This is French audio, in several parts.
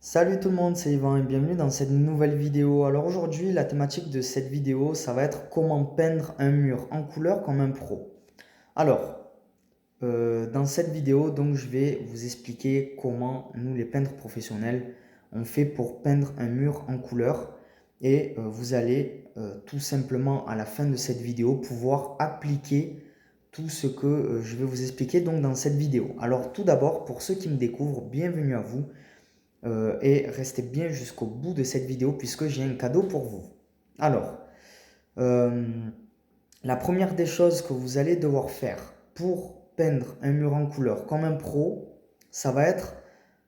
Salut tout le monde, c'est Yvan et bienvenue dans cette nouvelle vidéo. Alors aujourd'hui, la thématique de cette vidéo, ça va être comment peindre un mur en couleur comme un pro. Alors, dans cette vidéo, donc je vais vous expliquer comment nous, les peintres professionnels, on fait pour peindre un mur en couleur. Et vous allez tout simplement à la fin de cette vidéo pouvoir appliquer tout ce que je vais vous expliquer donc dans cette vidéo. Alors tout d'abord, pour ceux qui me découvrent, bienvenue à vous et restez bien jusqu'au bout de cette vidéo puisque j'ai un cadeau pour vous. Alors, euh, la première des choses que vous allez devoir faire pour peindre un mur en couleur comme un pro, ça va être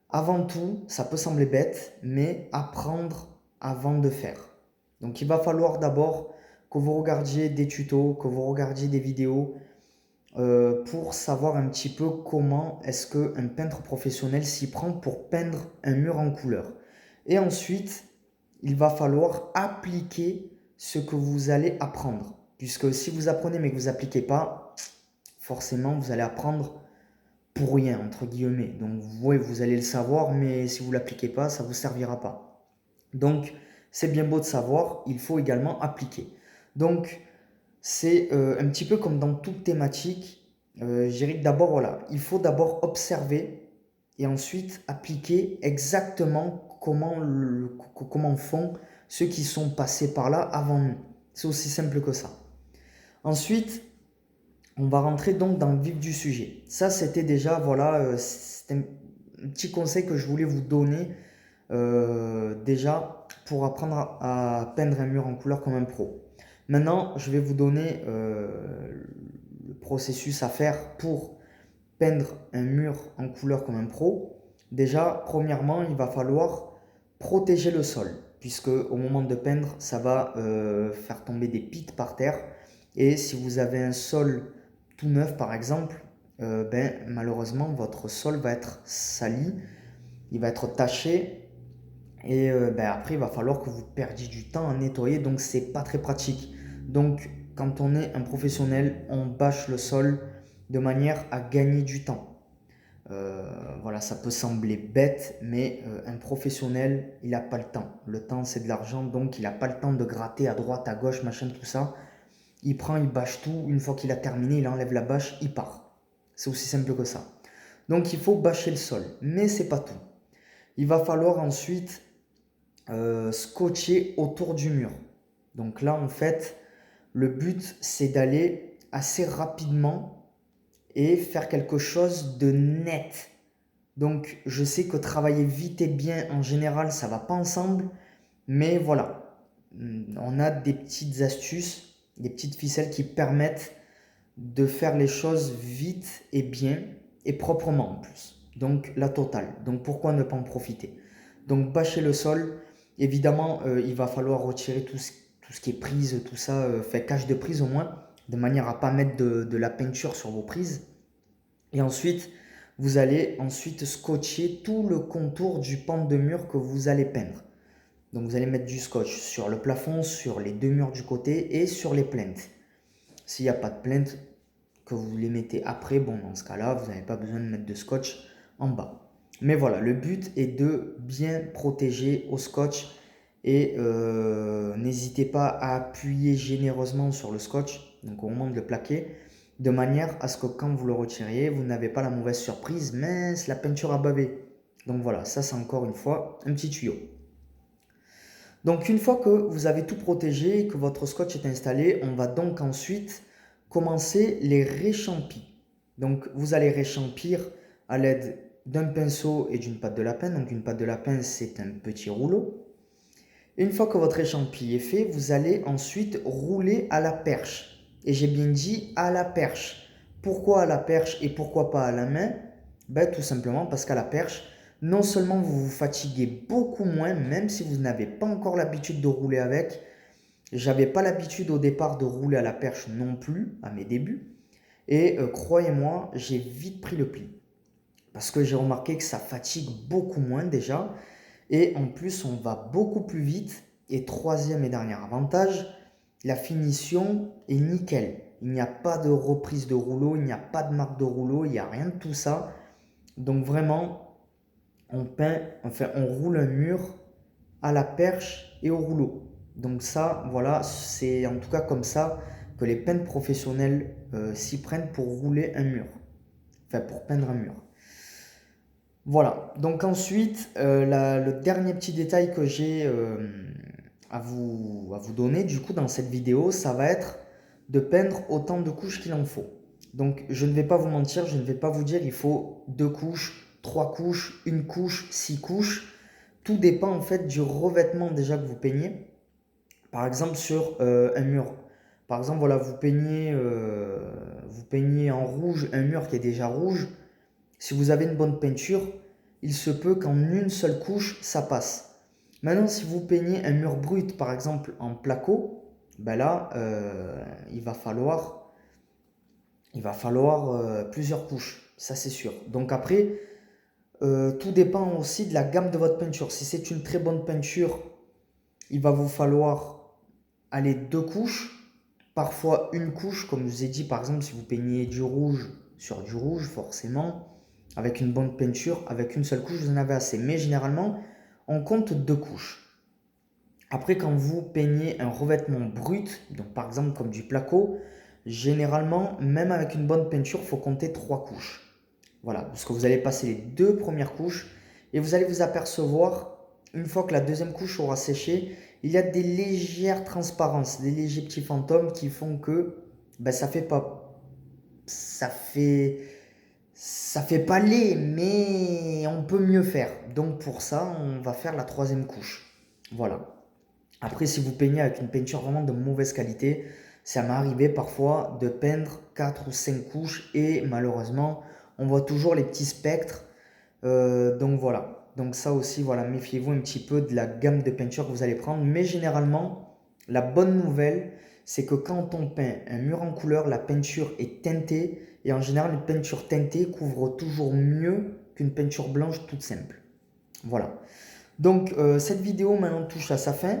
avant tout, ça peut sembler bête, mais apprendre avant de faire. Donc il va falloir d'abord que vous regardiez des tutos, que vous regardiez des vidéos, pour savoir un petit peu comment est-ce qu'un peintre professionnel s'y prend pour peindre un mur en couleur. Et ensuite, il va falloir appliquer ce que vous allez apprendre. Puisque si vous apprenez mais que vous n'appliquez pas, forcément vous allez apprendre pour rien, entre guillemets. Donc oui, vous allez le savoir, mais si vous ne l'appliquez pas, ça ne vous servira pas. Donc c'est bien beau de savoir, il faut également appliquer. Donc c'est un petit peu comme dans toute thématique. Je dirais que d'abord, voilà, il faut d'abord observer et ensuite appliquer exactement comment font ceux qui sont passés par là avant nous. C'est aussi simple que ça. Ensuite, on va rentrer donc dans le vif du sujet. Ça, c'était déjà, voilà, c'était un petit conseil que je voulais vous donner déjà pour apprendre à peindre un mur en couleur comme un pro. Maintenant, je vais vous donner le processus à faire pour peindre un mur en couleur comme un pro. Déjà, premièrement, il va falloir protéger le sol, puisque au moment de peindre, ça va faire tomber des pics par terre. Et si vous avez un sol tout neuf, par exemple, malheureusement, votre sol va être sali, il va être taché et après, il va falloir que vous perdiez du temps à nettoyer, donc c'est pas très pratique. Donc, quand on est un professionnel, on bâche le sol de manière à gagner du temps. Voilà, ça peut sembler bête, mais un professionnel, il n'a pas le temps. Le temps, c'est de l'argent, donc il n'a pas le temps de gratter à droite, à gauche, machin, tout ça. Il prend, il bâche tout. Une fois qu'il a terminé, il enlève la bâche, il part. C'est aussi simple que ça. Donc, il faut bâcher le sol, mais c'est pas tout. Il va falloir ensuite scotché autour du mur. Donc là, en fait, le but, c'est d'aller assez rapidement et faire quelque chose de net. Donc, je sais que travailler vite et bien, en général, ça va pas ensemble. Mais voilà, on a des petites astuces, des petites ficelles qui permettent de faire les choses vite et bien et proprement en plus. Donc, la totale. Donc, pourquoi ne pas en profiter? Donc, bâcher le sol. Évidemment, il va falloir retirer tout ce qui est prise, tout ça, fait cache de prise au moins, de manière à pas mettre de la peinture sur vos prises. Et ensuite, vous allez ensuite scotcher tout le contour du pan de mur que vous allez peindre. Donc vous allez mettre du scotch sur le plafond, sur les deux murs du côté et sur les plinthes. S'il n'y a pas de plinthe, que vous les mettez après, bon dans ce cas-là, vous n'avez pas besoin de mettre de scotch en bas. Mais voilà, le but est de bien protéger au scotch et n'hésitez pas à appuyer généreusement sur le scotch, donc au moment de le plaquer, de manière à ce que quand vous le retiriez, vous n'avez pas la mauvaise surprise, mince, la peinture a bavé. Donc voilà, ça c'est encore une fois un petit tuyau. Donc une fois que vous avez tout protégé et que votre scotch est installé, on va donc ensuite commencer les réchampis. Donc vous allez réchampir à l'aide d'un pinceau et d'une pâte de lapin. Donc une pâte de lapin, c'est un petit rouleau. Une fois que votre échampi est fait, vous allez ensuite rouler à la perche. Et j'ai bien dit à la perche. Pourquoi à la perche et pourquoi pas à la main? Tout simplement parce qu'à la perche, non seulement vous vous fatiguez beaucoup moins, même si vous n'avez pas encore l'habitude de rouler avec. J'avais pas l'habitude au départ de rouler à la perche non plus, à mes débuts. Et croyez-moi, j'ai vite pris le pli. Parce que j'ai remarqué que ça fatigue beaucoup moins déjà. Et en plus, on va beaucoup plus vite. Et troisième et dernier avantage, la finition est nickel. Il n'y a pas de reprise de rouleau, il n'y a pas de marque de rouleau, il n'y a rien de tout ça. Donc vraiment, on peint, enfin on roule un mur à la perche et au rouleau. Donc ça, voilà, c'est en tout cas comme ça que les peintres professionnels s'y prennent pour rouler un mur, enfin pour peindre un mur. Voilà, donc ensuite, le dernier petit détail que j'ai à vous donner du coup dans cette vidéo, ça va être de peindre autant de couches qu'il en faut. Donc je ne vais pas vous mentir, je ne vais pas vous dire il faut 2 couches, 3 couches, une couche, 6 couches. Tout dépend en fait du revêtement déjà que vous peignez. Par exemple sur un mur. Par exemple, voilà, vous peignez en rouge un mur qui est déjà rouge. Si vous avez une bonne peinture, il se peut qu'en une seule couche, ça passe. Maintenant, si vous peignez un mur brut, par exemple en placo, ben là, il va falloir plusieurs couches, ça c'est sûr. Donc après, tout dépend aussi de la gamme de votre peinture. Si c'est une très bonne peinture, il va vous falloir aller 2 couches, parfois une couche, comme je vous ai dit, par exemple, si vous peignez du rouge sur du rouge, forcément, avec une bonne peinture, avec une seule couche, vous en avez assez. Mais généralement, on compte 2 couches. Après, quand vous peignez un revêtement brut, donc par exemple comme du placo, généralement, même avec une bonne peinture, il faut compter 3 couches. Voilà, parce que vous allez passer les 2 premières couches et vous allez vous apercevoir, une fois que la deuxième couche aura séché, il y a des légères transparences, des légers petits fantômes qui font que ben, ça fait pas, ça fait, ça fait pas laid, mais on peut mieux faire. Donc pour ça, on va faire la troisième couche. Voilà. Après, si vous peignez avec une peinture vraiment de mauvaise qualité, ça m'est arrivé parfois de peindre 4 ou 5 couches et malheureusement, on voit toujours les petits spectres. Donc voilà. Donc ça aussi, voilà, méfiez-vous un petit peu de la gamme de peinture que vous allez prendre. Mais généralement, la bonne nouvelle, c'est que quand on peint un mur en couleur, la peinture est teintée. Et en général, une peinture teintée couvre toujours mieux qu'une peinture blanche toute simple. Voilà. Donc cette vidéo maintenant touche à sa fin.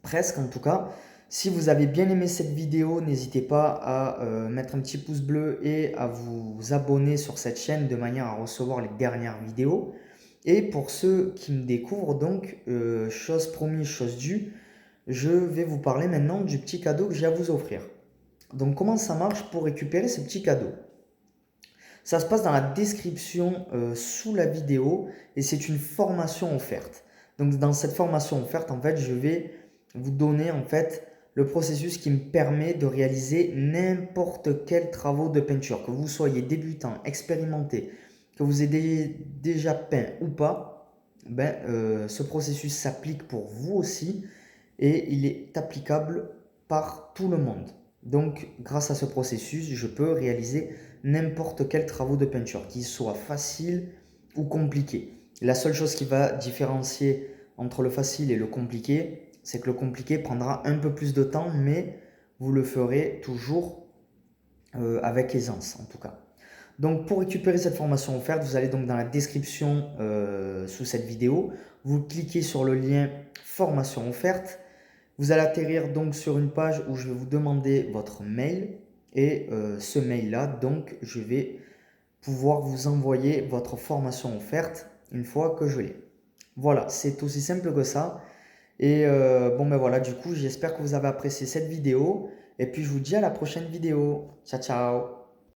Presque en tout cas. Si vous avez bien aimé cette vidéo, n'hésitez pas à mettre un petit pouce bleu et à vous abonner sur cette chaîne de manière à recevoir les dernières vidéos. Et pour ceux qui me découvrent, donc, chose promise, chose due, je vais vous parler maintenant du petit cadeau que j'ai à vous offrir. Donc comment ça marche pour récupérer ce petit cadeau? Ça se passe dans la description sous la vidéo et c'est une formation offerte. Donc dans cette formation offerte, en fait, je vais vous donner en fait le processus qui me permet de réaliser n'importe quel travaux de peinture, que vous soyez débutant, expérimenté, que vous ayez déjà peint ou pas, ben, ce processus s'applique pour vous aussi et il est applicable par tout le monde. Donc grâce à ce processus, je peux réaliser n'importe quel travaux de peinture, qu'il soit facile ou compliqué. La seule chose qui va différencier entre le facile et le compliqué, c'est que le compliqué prendra un peu plus de temps, mais vous le ferez toujours avec aisance en tout cas. Donc pour récupérer cette formation offerte, vous allez donc dans la description sous cette vidéo, vous cliquez sur le lien formation offerte, vous allez atterrir donc sur une page où je vais vous demander votre mail et ce mail-là, donc je vais pouvoir vous envoyer votre formation offerte une fois que je l'ai. Voilà, c'est aussi simple que ça. Et bon ben voilà, du coup, j'espère que vous avez apprécié cette vidéo. Et puis je vous dis à la prochaine vidéo. Ciao, ciao.